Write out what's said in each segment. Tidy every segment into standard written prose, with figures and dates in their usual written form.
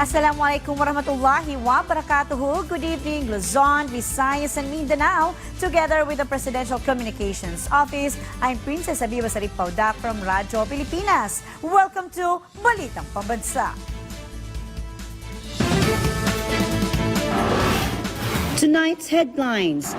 Assalamualaikum warahmatullahi wabarakatuh. Good evening, Luzon, Visayas, and Mindanao. Together with the Presidential Communications Office, I'm Princess Abiba Saripauda from Radyo Pilipinas. Welcome to Balitang Pambansa. Tonight's headlines.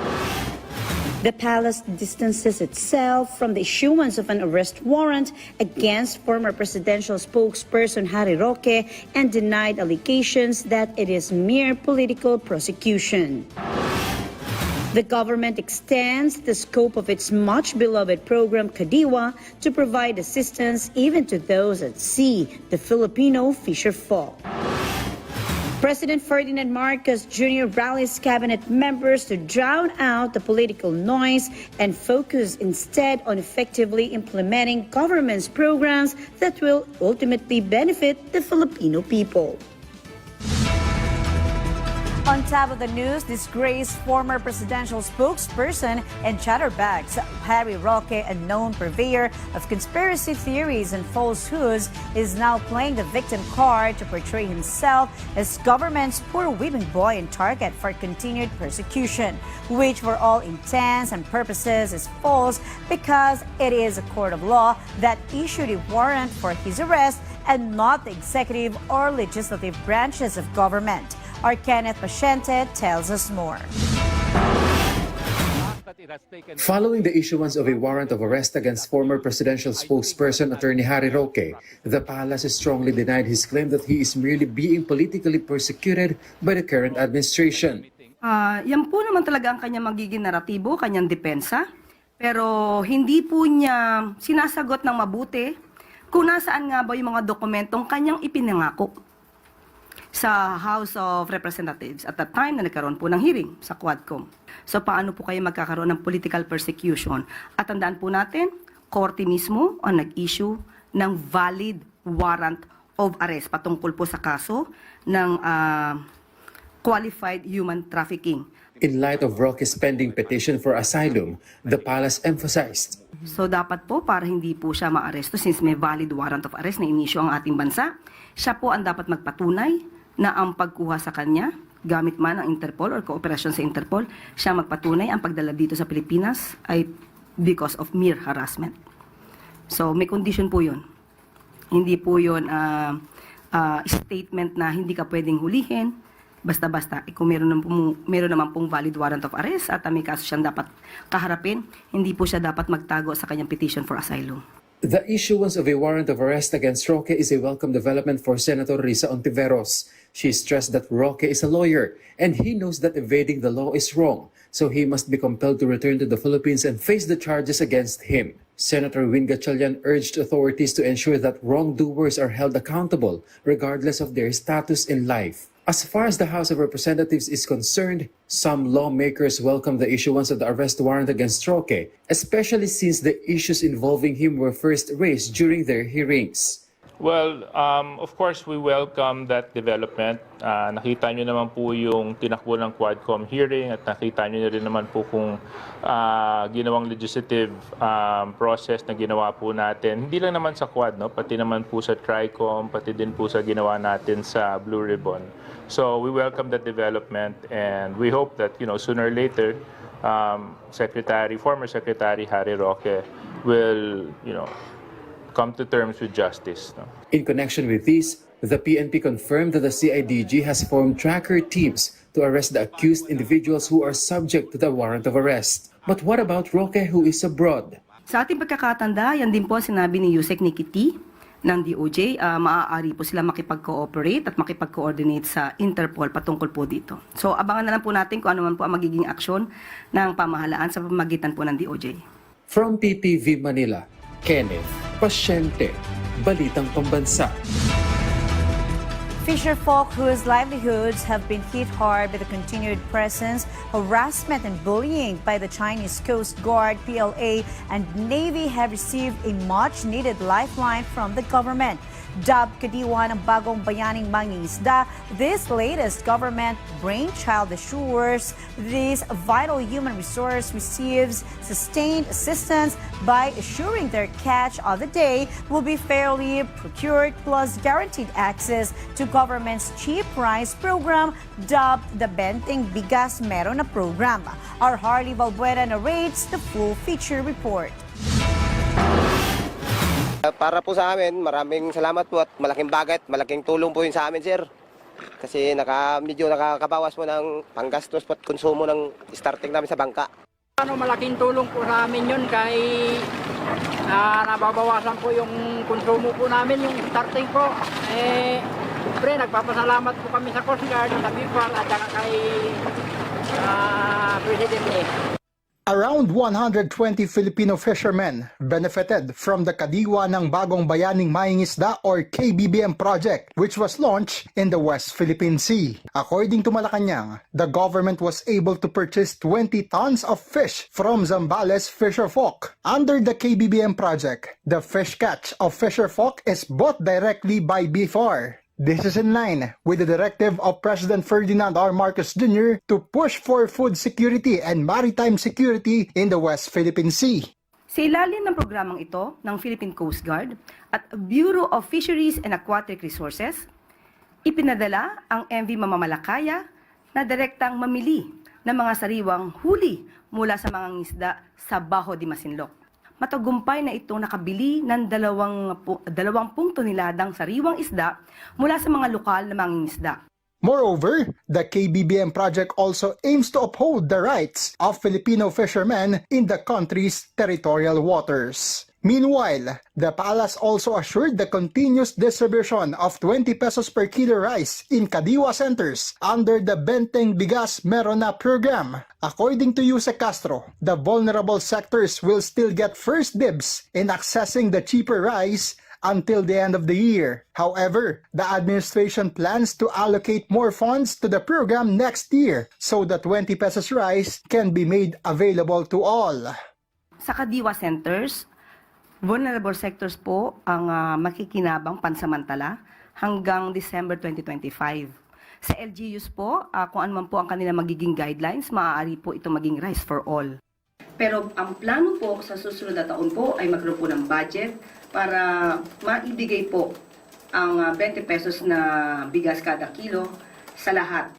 The palace distances itself from the issuance of an arrest warrant against former presidential spokesperson Harry Roque and denied allegations that it is mere political prosecution. The government extends the scope of its much-beloved program Kadiwa to provide assistance even to those at sea, the Filipino fisher folk. President Ferdinand Marcos Jr. rallies cabinet members to drown out the political noise and focus instead on effectively implementing government's programs that will ultimately benefit the Filipino people. On top of the news, disgraced former presidential spokesperson and chatterbags Harry Roque, a known purveyor of conspiracy theories and falsehoods, is now playing the victim card to portray himself as government's poor whipping boy and target for continued persecution, which for all intents and purposes is false because it is a court of law that issued a warrant for his arrest and not the executive or legislative branches of government. Our Kenneth Pasyente tells us more. Following the issuance of a warrant of arrest against former presidential spokesperson Attorney Harry Roque, the palace has strongly denied his claim that he is merely being politically persecuted by the current administration. Yan po naman talaga ang kanyang magiging naratibo, kanyang depensa. Pero hindi po niya sinasagot ng mabuti kung nasaan nga ba yung mga dokumentong kanyang ipinangako sa House of Representatives at the time na nagkaroon po ng hearing sa Quadcom. So paano po kayo magkakaroon ng political persecution? At tandaan po natin, korte mismo ang nag-issue ng valid warrant of arrest patungkol po sa kaso ng qualified human trafficking. In light of Roque's pending petition for asylum, the palace emphasized, so dapat po para hindi po siya maaresto since may valid warrant of arrest na inisyu ang ating bansa, siya po ang dapat magpatunay na ang pagkuha sa kanya, gamit man ang Interpol or kooperasyon sa Interpol, siya magpatunay ang pagdala dito sa Pilipinas ay because of mere harassment. So may condition po yun. Hindi po yun statement na hindi ka pwedeng hulihin, basta-basta. Kung meron naman pong valid warrant of arrest at may kaso siyang dapat kaharapin, hindi po siya dapat magtago sa kanyang petition for asylum. the issuance of a warrant of arrest against Roque is a welcome development for Senator Risa Ontiveros. She stressed that Roque is a lawyer and he knows that evading the law is wrong, so he must be compelled to return to the Philippines and face the charges against him. Senator Win Gatchalian urged authorities to ensure that wrongdoers are held accountable regardless of their status in life. As far as the House of Representatives is concerned, some lawmakers welcome the issuance of the arrest warrant against Roque, especially since the issues involving him were first raised during their hearings. Well, of course, we welcome that development. Nakita nyo naman po yung tinakbo ng Quadcom hearing at nakita nyo rin naman po kung ginawang legislative process na ginawa po natin. Hindi lang naman sa Quad, no? Pati naman po sa Tricom, pati din po sa ginawa natin sa Blue Ribbon. So we welcome that development and we hope that sooner or later, former Secretary Harry Roque will come to terms with justice. No? In connection with this, the PNP confirmed that the CIDG has formed tracker teams to arrest the accused individuals who are subject to the warrant of arrest. But what about Roque who is abroad? Sa ating pagkakatanda, yan din po sinabi ni Yusek Nikiti ng DOJ, maaari po sila makipag-cooperate at makipag-coordinate sa Interpol patungkol po dito. So abangan na lang po natin kung ano man po ang magiging aksyon ng pamahalaan sa pamamagitan po ng DOJ. From PTV Manila, Kenneth Pasyente, Balitang Pambansa. Fisher folk whose livelihoods have been hit hard by the continued presence, harassment and bullying by the Chinese Coast Guard, PLA, and Navy have received a much-needed lifeline from the government. Dubbed kadiwa ng Bagong Bayaning Mangingisda, this latest government brainchild assures this vital human resource receives sustained assistance by assuring their catch of the day will be fairly procured plus guaranteed access to government's cheap rice program dubbed the Balitang Bigas Meron na program. Our Harley Valbuena narrates the full feature report. Para po sa amin, maraming salamat po at malaking bagay at malaking tulong po yun sa amin, sir. Kasi medyo nakakabawas po ng panggastos po at konsumo ng starting namin sa bangka. Malaking tulong po sa amin yun kahit nababawasan po yung konsumo po namin, yung starting po. Siyempre, nagpapasalamat po kami sa Coast Guard, sa Bicol at saka kay Presidente. Around 120 Filipino fishermen benefited from the Kadiwa ng Bagong Bayaning Mangingisda or KBBM project, which was launched in the West Philippine Sea. According to Malacanang, the government was able to purchase 20 tons of fish from Zambales fisherfolk. Under the KBBM project, the fish catch of fisherfolk is bought directly by BFAR. This is in line with the directive of President Ferdinand R. Marcos Jr. to push for food security and maritime security in the West Philippine Sea. Sa ilalim ng programang ito ng Philippine Coast Guard at Bureau of Fisheries and Aquatic Resources, ipinadala ang MV Mamamalakaya na direktang mamili ng mga sariwang huli mula sa mga ngisda sa Baho de Masinloc. Matagumpay na itong nakabili ng 20 toneladang sariwang isda mula sa mga lokal na mangingisda. Moreover, the KBBM project also aims to uphold the rights of Filipino fishermen in the country's territorial waters. Meanwhile, the palace also assured the continuous distribution of 20 pesos per kilo rice in Kadiwa centers under the Balitang Bigas Meron na program. According to Yuse Castro, the vulnerable sectors will still get first dibs in accessing the cheaper rice until the end of the year. However, the administration plans to allocate more funds to the program next year so the 20 pesos rice can be made available to all. Sa Kadiwa centers, vulnerable sectors po ang makikinabang pansamantala hanggang December 2025. Sa LGUs po, kung ano man po ang kanilang magiging guidelines, maaari po ito maging rice for all. Pero ang plano po sa susunod na taon po ay magkaroon po ng budget para maibigay po ang 20 pesos na bigas kada kilo sa lahat.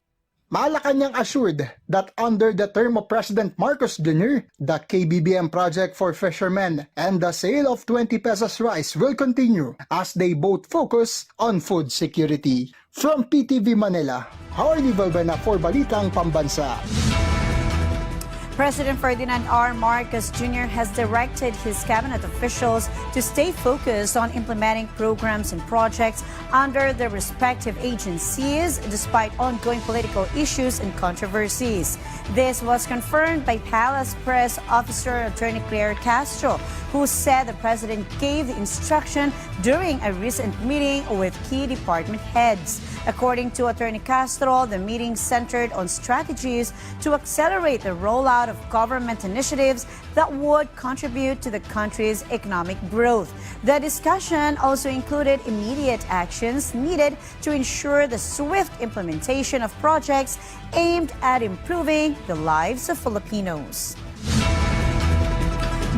Malacanang assured that under the term of President Marcos Jr., the KBBM project for fishermen and the sale of 20 pesos rice will continue as they both focus on food security. From PTV Manila, Harley Valbuena for Balitang Pambansa. President Ferdinand R. Marcos Jr. has directed his cabinet officials to stay focused on implementing programs and projects under their respective agencies despite ongoing political issues and controversies. This was confirmed by Palace Press Officer Attorney Claire Castro, who said the president gave the instruction during a recent meeting with key department heads. According to Attorney Castro, the meeting centered on strategies to accelerate the rollout of government initiatives that would contribute to the country's economic growth. The discussion also included immediate actions needed to ensure the swift implementation of projects aimed at improving the lives of Filipinos.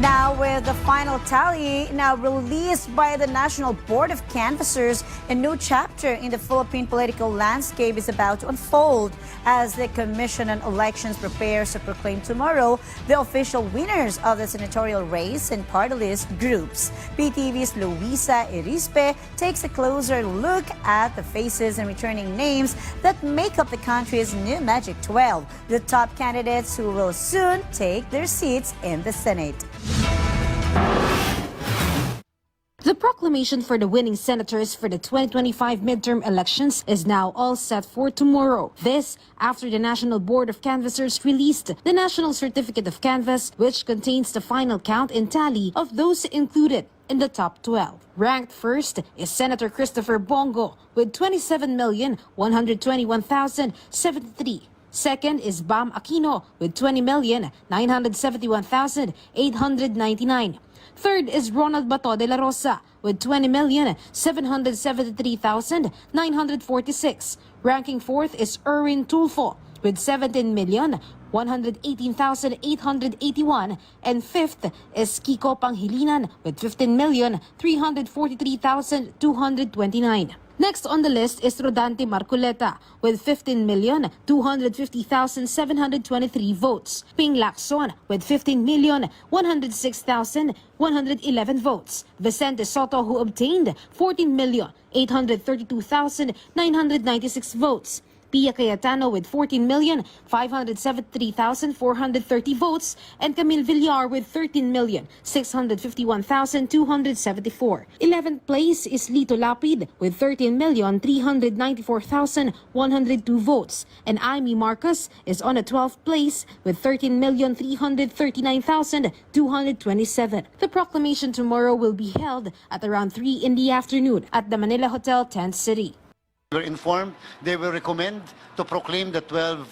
Now, with the final tally now released by the National Board of Canvassers, a new chapter in the Philippine political landscape is about to unfold as the Commission on Elections prepares to proclaim tomorrow the official winners of the senatorial race and party list groups. PTV's Luisa Erispe takes a closer look at the faces and returning names that make up the country's new Magic 12, the top candidates who will soon take their seats in the Senate. The proclamation for the winning senators for the 2025 midterm elections is now all set for tomorrow. This after the National Board of Canvassers released the National Certificate of Canvass, which contains the final count and tally of those included in the top 12. Ranked first is Senator Christopher Bongo with 27,121,073. Second is Bam Aquino with 20,971,899. Third is Ronald Bato de la Rosa with 20,773,946. Ranking fourth is Erwin Tulfo with 17,118,881, and fifth is Kiko Panghilinan with 15,343,229. Next on the list is Rodante Marcoleta with 15,250,723 votes. Ping Lacson with 15,106,111 votes. Vicente Soto, who obtained 14,832,996 votes. Pia Cayetano with 14,573,430 votes, and Camille Villar with 13,651,274. 11th place is Lito Lapid with 13,394,102 votes, and Amy Marcos is on a 12th place with 13,339,227. The proclamation tomorrow will be held at around 3 in the afternoon at the Manila Hotel, Tent City. We're informed they will recommend to proclaim the 12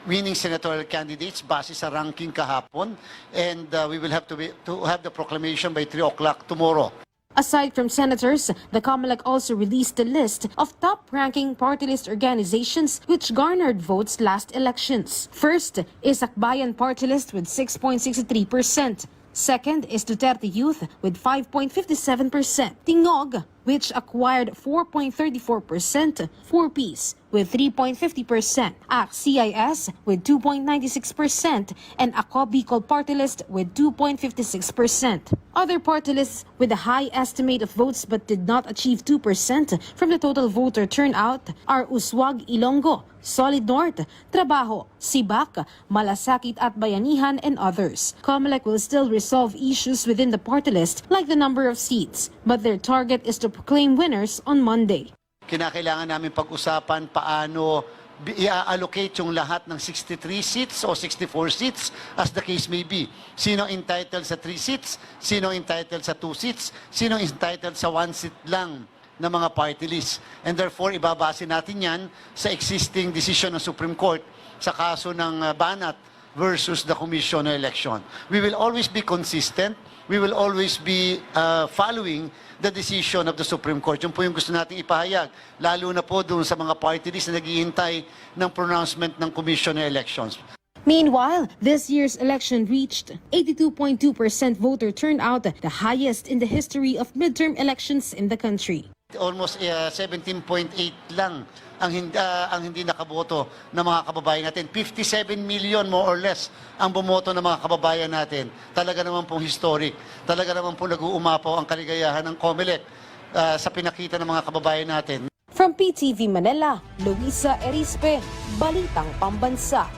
winning senatorial candidates base sa ranking kahapon, and we will have to have the proclamation by 3 o'clock tomorrow. Aside from senators, the COMELEC also released a list of top-ranking party list organizations which garnered votes last elections. First is Akbayan Party List with 6.63%. Second is Duterte Youth with 5.57%. Tingog, which acquired 4.34%. 4Ps with 3.50%. CIS with 2.96%. And Ako Bicol Party List with 2.56%. Other party lists with a high estimate of votes but did not achieve 2% from the total voter turnout are Uswag Ilonggo, Solid North, Trabajo, Sibak, Malasakit at Bayanihan, and others. COMELEC will still resolve issues within the party list like the number of seats, but their target is to proclaim winners on Monday. Kinakailangan namin pag-usapan paano i-allocate yung lahat ng 63 seats o 64 seats as the case may be. Sino entitled sa 3 seats, sino entitled sa 2 seats, sino entitled sa 1 seat lang na mga party list. And therefore, ibabase natin yan sa existing decision ng Supreme Court sa kaso ng Banat versus the Commission on Election. We will always be consistent. We will always be following the decision of the Supreme Court. Yun po yung gusto nating ipahayag, lalo na po doon sa mga party list na naghihintay ng pronouncement ng Commission on Elections. Meanwhile, this year's election reached 82.2% voter turnout, the highest in the history of midterm elections in the country. Almost 17.8 lang ang hindi nakaboto ng mga kababayan natin. 57 million more or less ang bumoto ng mga kababayan natin. Talaga naman pong historic. Talaga naman pong nag-uumapaw ang kaligayahan ng COMELEC sa pinakita ng mga kababayan natin. From PTV Manila, Luisa Erispe, Balitang Pambansa.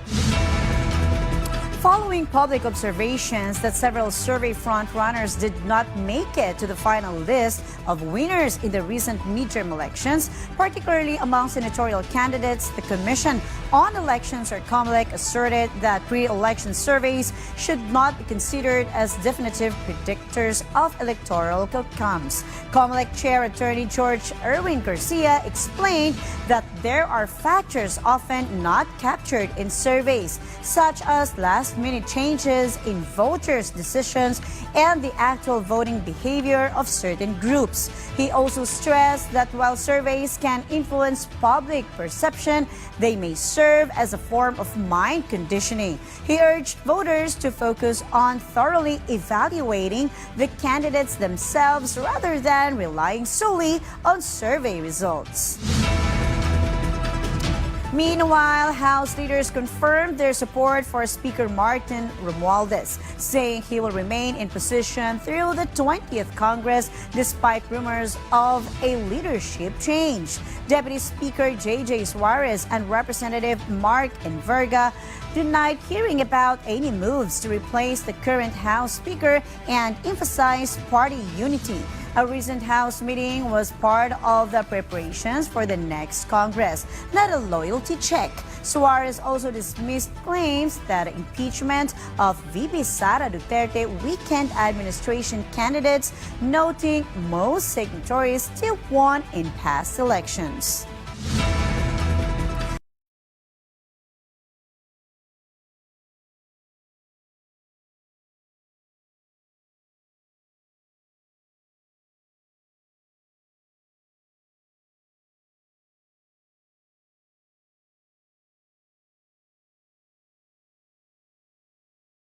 Following public observations that several survey frontrunners did not make it to the final list of winners in the recent midterm elections, particularly among senatorial candidates, the Commission on Elections, or COMELEC, asserted that pre-election surveys should not be considered as definitive predictors of electoral outcomes. COMELEC Chair Attorney George Erwin Garcia explained that there are factors often not captured in surveys, such as last-minute changes in voters' decisions and the actual voting behavior of certain groups. He also stressed that while surveys can influence public perception, they may serve as a form of mind conditioning. He urged voters to focus on thoroughly evaluating the candidates themselves rather than relying solely on survey results. Meanwhile, House leaders confirmed their support for Speaker Martin Romualdez, saying he will remain in position through the 20th Congress despite rumors of a leadership change. Deputy Speaker J.J. Suarez and Representative Mark Enverga denied hearing about any moves to replace the current House Speaker and emphasized party unity. A recent House meeting was part of the preparations for the next Congress, not a loyalty check. Suarez also dismissed claims that impeachment of VP Sara Duterte weakened administration candidates, noting most signatories still won in past elections.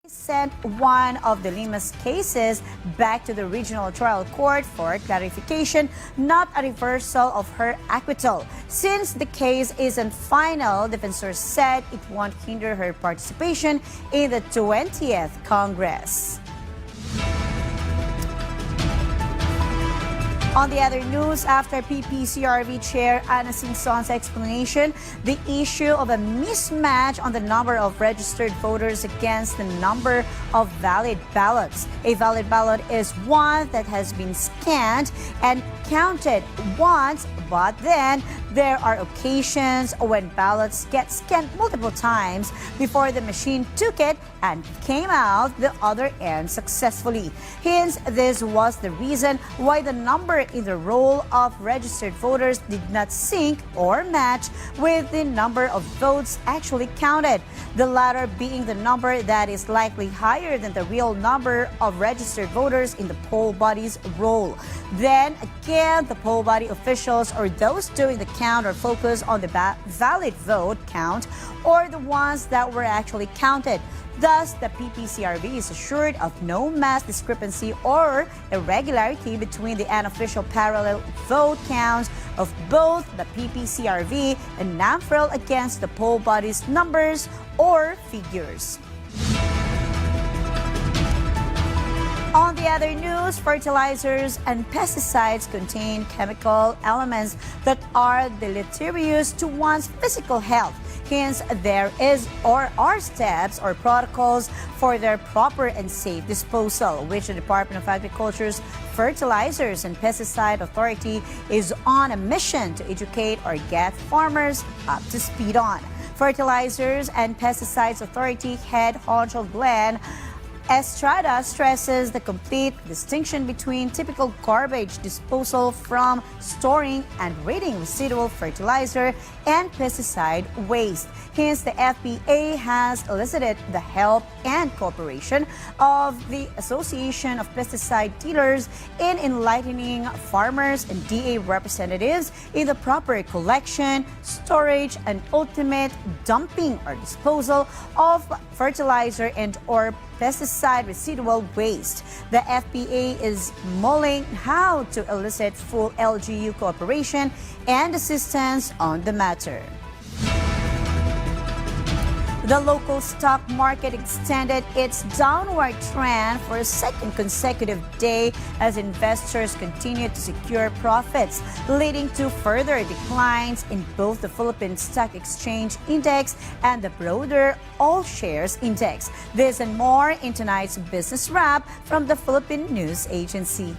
Sent one of the Lima's cases back to the regional trial court for clarification, not a reversal of her acquittal. Since the case isn't final, defenders said it won't hinder her participation in the 20th Congress. On the other news, after PPCRV Chair Ana Sinson's explanation, the issue of a mismatch on the number of registered voters against the number of valid ballots. A valid ballot is one that has been scanned and counted once, but then there are occasions when ballots get scanned multiple times before the machine took it and came out the other end successfully. Hence, this was the reason why the number in the roll of registered voters did not sync or match with the number of votes actually counted, the latter being the number that is likely higher than the real number of registered voters in the poll body's roll. Then again, the poll body officials or those doing the count are focused on the valid vote count or the ones that were actually counted. Thus, the PPCRV is assured of no mass discrepancy or irregularity between the unofficial parallel vote counts of both the PPCRV and NAMFREL against the poll body's numbers or figures. On the other news, fertilizers and pesticides contain chemical elements that are deleterious to one's physical health. Hence, there is or are steps or protocols for their proper and safe disposal, which the Department of Agriculture's Fertilizers and Pesticide Authority is on a mission to educate or get farmers up to speed on. Fertilizers and Pesticides Authority head honcho Glenn Estrada stresses the complete distinction between typical garbage disposal from storing and reading residual fertilizer and pesticide waste. Hence, the FPA has elicited the help and cooperation of the Association of Pesticide Dealers in enlightening farmers and DA representatives in the proper collection, storage, and ultimate dumping or disposal of fertilizer and or pesticide residual waste. The FPA is mulling how to elicit full LGU cooperation and assistance on the matter. The local stock market extended its downward trend for a second consecutive day as investors continued to secure profits, leading to further declines in both the Philippine Stock Exchange Index and the broader All Shares Index. This and more in tonight's Business Wrap from the Philippine News Agency.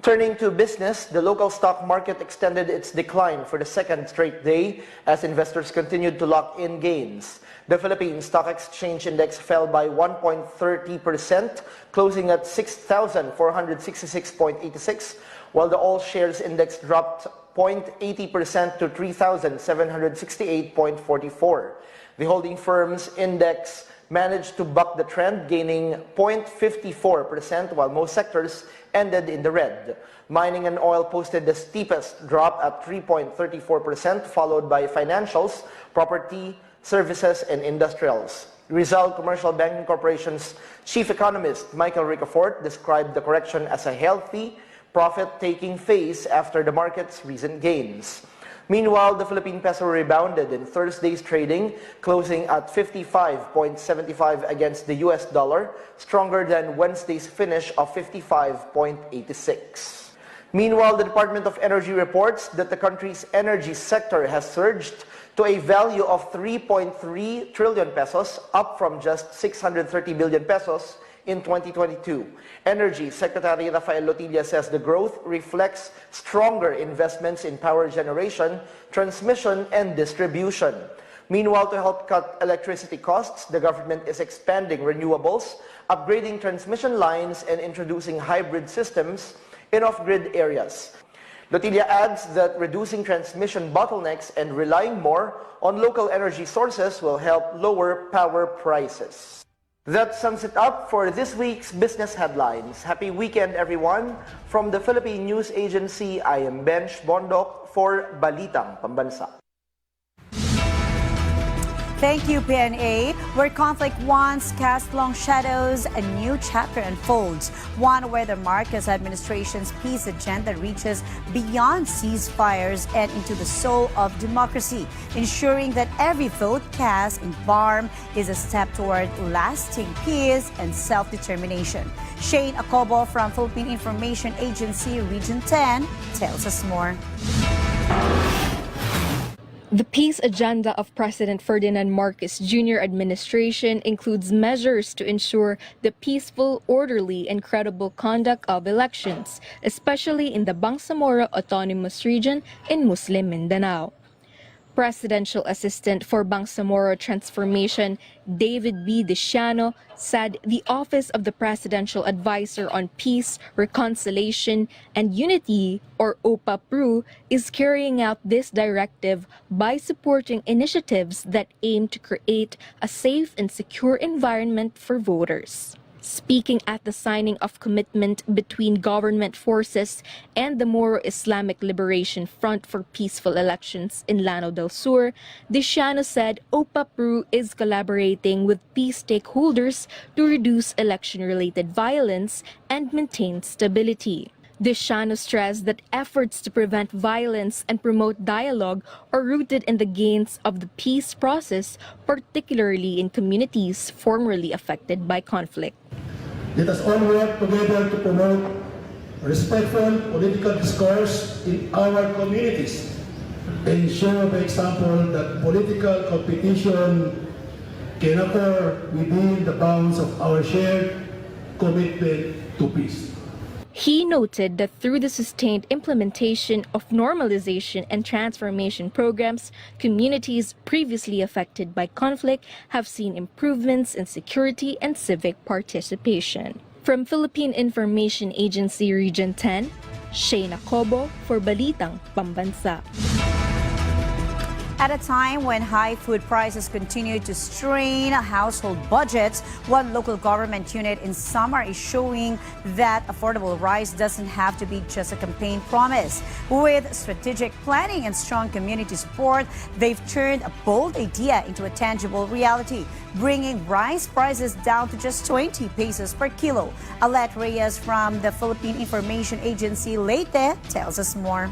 Turning to business, the local stock market extended its decline for the second straight day as investors continued to lock in gains. The Philippine Stock Exchange Index fell by 1.30%, closing at 6,466.86, while the All Shares Index dropped 0.80% to 3,768.44. The holding firm's index managed to buck the trend, gaining 0.54%, while most sectors ended in the red. Mining and oil posted the steepest drop at 3.34%, followed by financials, property, services, and industrials. Rizal Commercial Banking Corporation's chief economist, Michael Ricafort, described the correction as a healthy, profit-taking phase after the market's recent gains. Meanwhile, the Philippine peso rebounded in Thursday's trading, closing at 55.75 against the US dollar, stronger than Wednesday's finish of 55.86. Meanwhile, the Department of Energy reports that the country's energy sector has surged to a value of 3.3 trillion pesos, up from just 630 billion pesos in 2022. Energy Secretary Rafael Lotilla says the growth reflects stronger investments in power generation, transmission, and distribution. Meanwhile, to help cut electricity costs, the government is expanding renewables, upgrading transmission lines, and introducing hybrid systems in off-grid areas. Lotilla adds that reducing transmission bottlenecks and relying more on local energy sources will help lower power prices. That sums it up for this week's business headlines. Happy weekend, everyone. From the Philippine News Agency, I am Bench Bondok for Balitang Pambansa. Thank you, PNA. Where conflict once cast long shadows, a new chapter unfolds. One where the Marcos administration's peace agenda reaches beyond ceasefires and into the soul of democracy, ensuring that every vote cast in BARMM is a step toward lasting peace and self-determination. Shane Acobo from Philippine Information Agency Region 10 tells us more. The peace agenda of President Ferdinand Marcos Jr. administration includes measures to ensure the peaceful, orderly, and credible conduct of elections, especially in the Bangsamoro Autonomous Region in Muslim Mindanao. Presidential Assistant for Bangsamoro Transformation, David B. Diciano, said the Office of the Presidential Advisor on Peace, Reconciliation, and Unity, or OPA-PRU, is carrying out this directive by supporting initiatives that aim to create a safe and secure environment for voters. Speaking at the signing of commitment between government forces and the Moro Islamic Liberation Front for Peaceful Elections in Lanao del Sur, Diciano said OPA-PRU is collaborating with peace stakeholders to reduce election-related violence and maintain stability. Diciano stressed that efforts to prevent violence and promote dialogue are rooted in the gains of the peace process, particularly in communities formerly affected by conflict. Let us all work together to promote respectful political discourse in our communities and show by example that political competition can occur within the bounds of our shared commitment to peace. He noted that through the sustained implementation of normalization and transformation programs, communities previously affected by conflict have seen improvements in security and civic participation. From Philippine Information Agency Region 10, Shane Acobo for Balitang Pambansa. At a time when high food prices continue to strain household budgets, one local government unit in Samar is showing that affordable rice doesn't have to be just a campaign promise. With strategic planning and strong community support, they've turned a bold idea into a tangible reality, bringing rice prices down to just 20 pesos per kilo. Alet Reyes from the Philippine Information Agency Leyte tells us more.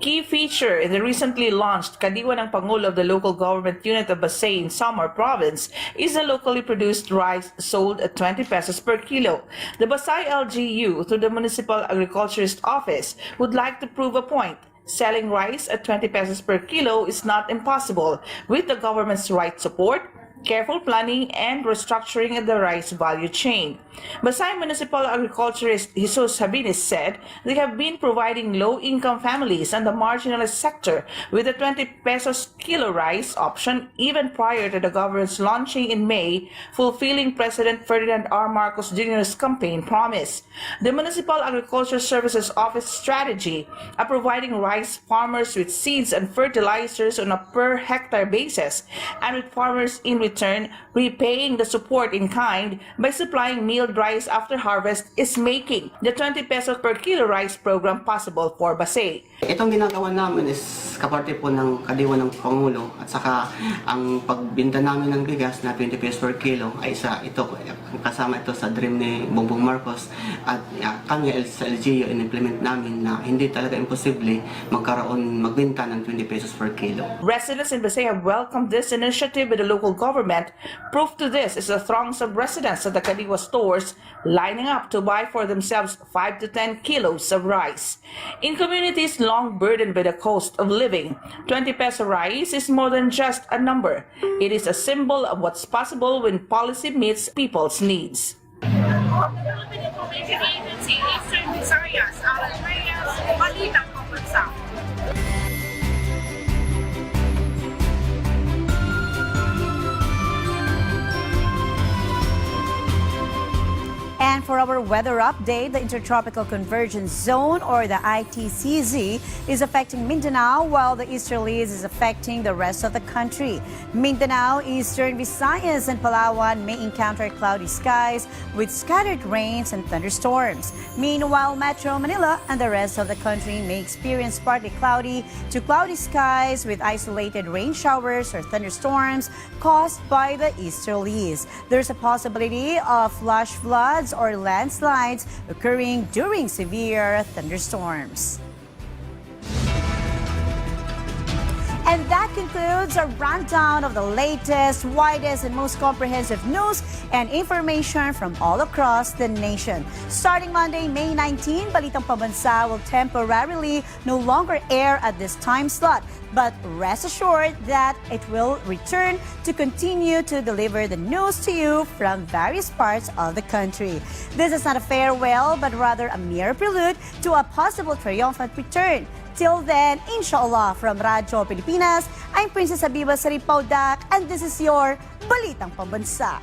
Key feature in the recently launched Kadiwa ng Pangulo of the local government unit of Basay in Samar province is the locally produced rice sold at 20 pesos per kilo. The Basay LGU, through the Municipal Agriculturist Office, would like to prove a point. Selling rice at 20 pesos per kilo is not impossible with the government's right support, careful planning, and restructuring of the rice value chain. Basay Municipal Agriculturist Jesus Sabines said they have been providing low-income families and the marginalized sector with a 20 pesos kilo rice option even prior to the government's launching in May, fulfilling President Ferdinand R. Marcos Jr.'s campaign promise. The Municipal Agriculture Services Office strategy of providing rice farmers with seeds and fertilizers on a per hectare basis, and with farmers in return repaying the support in kind by supplying milled rice after harvest, is making the 20 pesos per kilo rice program possible for Basay. Itong ginagawa namin is kaparte po ng Kadiwa ng Pangulo, at saka ang pagbinta namin ng bigas na 20 pesos per kilo ay kasama ito sa dream ni Bongbong Marcos, at kami sa LGU in-implement namin na hindi talaga imposible magbenta ng 20 pesos per kilo. Residents in Basay have welcomed this initiative with the local government. Proof to this is the throngs of residents at the Kadiwa stores lining up to buy for themselves 5 to 10 kilos of rice. In communities long burdened by the cost of living, 20 peso rice is more than just a number. It is a symbol of what's possible when policy meets people's needs. Philippine Information Agency, Eastern Visayas, Alet Reyes, Balitang Pambansa. And for for our weather update, the Intertropical Convergence Zone, or the ITCZ, is affecting Mindanao, while the easterlies is affecting the rest of the country. Mindanao, Eastern Visayas, and Palawan may encounter cloudy skies with scattered rains and thunderstorms. Meanwhile, Metro Manila and the rest of the country may experience partly cloudy to cloudy skies with isolated rain showers or thunderstorms caused by the easterlies. There's a possibility of flash floods or landslides occurring during severe thunderstorms. And that concludes our rundown of the latest, widest, and most comprehensive news and information from all across the nation. Starting Monday, May 19, Balitang Pambansa will temporarily no longer air at this time slot. But rest assured that it will return to continue to deliver the news to you from various parts of the country. This is not a farewell, but rather a mere prelude to a possible triumphant return. Till then, inshallah, from Radyo Pilipinas, I'm Princess Habiba Saripaudak, and this is your Balitang Pambansa.